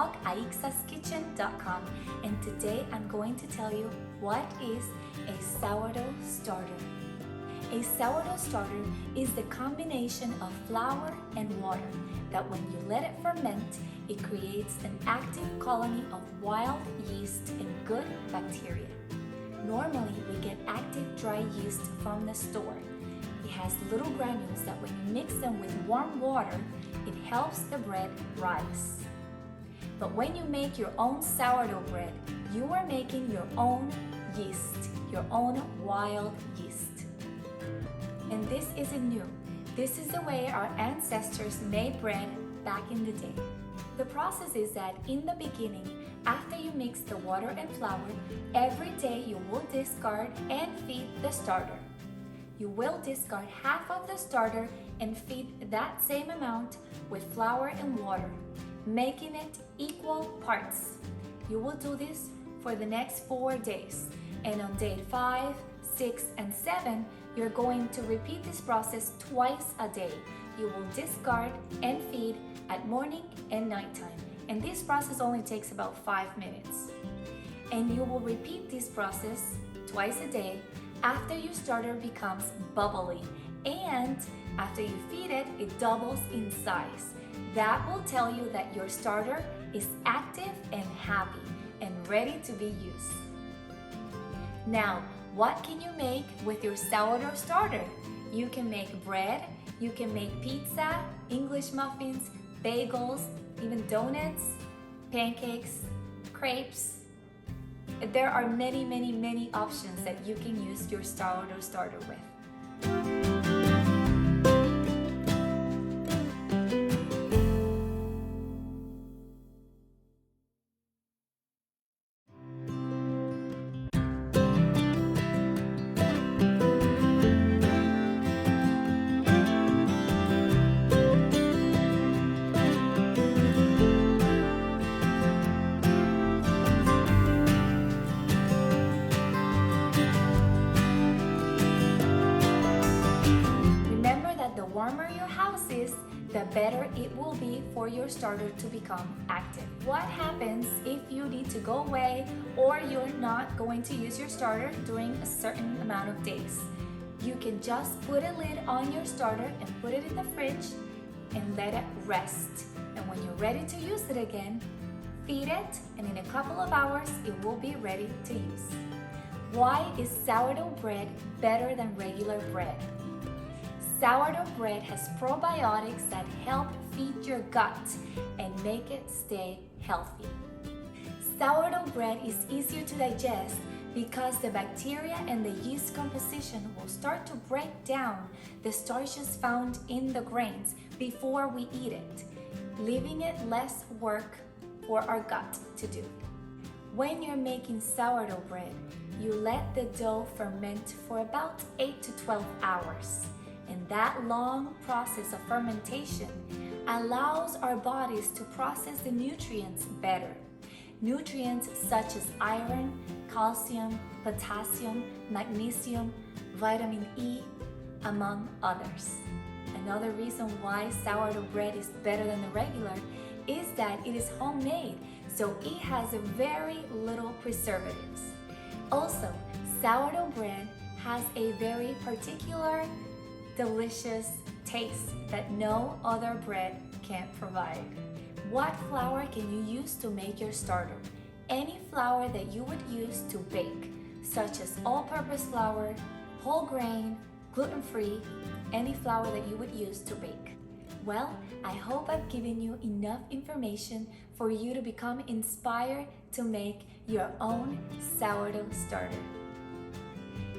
blog aixaskitchen.com, and today I'm going to tell you what is a sourdough starter. A sourdough starter is the combination of flour and water that when you let it ferment, it creates an active colony of wild yeast and good bacteria. Normally, we get active dry yeast from the store. It has little granules that when you mix them with warm water, it helps the bread rise. But when you make your own sourdough bread, you are making your own yeast, your own wild yeast. And this isn't new. This is the way our ancestors made bread back in the day. The process is that in the beginning, after you mix the water and flour, every day you will discard and feed the starter. You will discard half of the starter and feed that same amount with flour and water, making it equal parts. You will do this for the next 4 days, and on day 5, 6, and 7, you're going to repeat this process twice a day. You will discard and feed at morning and nighttime, and this process only takes about 5 minutes. And you will repeat this process twice a day after your starter becomes bubbly, and after you feed it, it doubles in size. That will tell you that your starter is active and happy and ready to be used. Now, what can you make with your sourdough starter? You can make bread, you can make pizza, English muffins, bagels, even donuts, pancakes, crepes. There are many options that you can use your sourdough starter with. The warmer your house is, the better it will be for your starter to become active. What happens if you need to go away or you're not going to use your starter during a certain amount of days? You can just put a lid on your starter and put it in the fridge and let it rest. And when you're ready to use it again, feed it, and in a couple of hours, it will be ready to use. Why is sourdough bread better than regular bread? Sourdough bread has probiotics that help feed your gut and make it stay healthy. Sourdough bread is easier to digest because the bacteria and the yeast composition will start to break down the starches found in the grains before we eat it, leaving it less work for our gut to do. When you're making sourdough bread, you let the dough ferment for about 8 to 12 hours. And that long process of fermentation allows our bodies to process the nutrients better. Nutrients such as iron, calcium, potassium, magnesium, vitamin E, among others. Another reason why sourdough bread is better than the regular is that it is homemade, so it has very little preservatives. Also, sourdough bread has a very particular delicious taste that no other bread can provide. What flour can you use to make your starter? Any flour that you would use to bake, such as all-purpose flour, whole grain, gluten-free, any flour that you would use to bake. Well, I hope I've given you enough information for you to become inspired to make your own sourdough starter.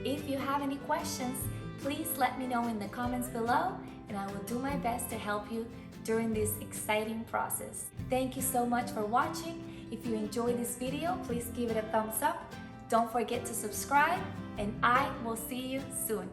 If you have any questions, please let me know in the comments below, and I will do my best to help you during this exciting process. Thank you so much for watching. If you enjoyed this video, please give it a thumbs up. Don't forget to subscribe, and I will see you soon.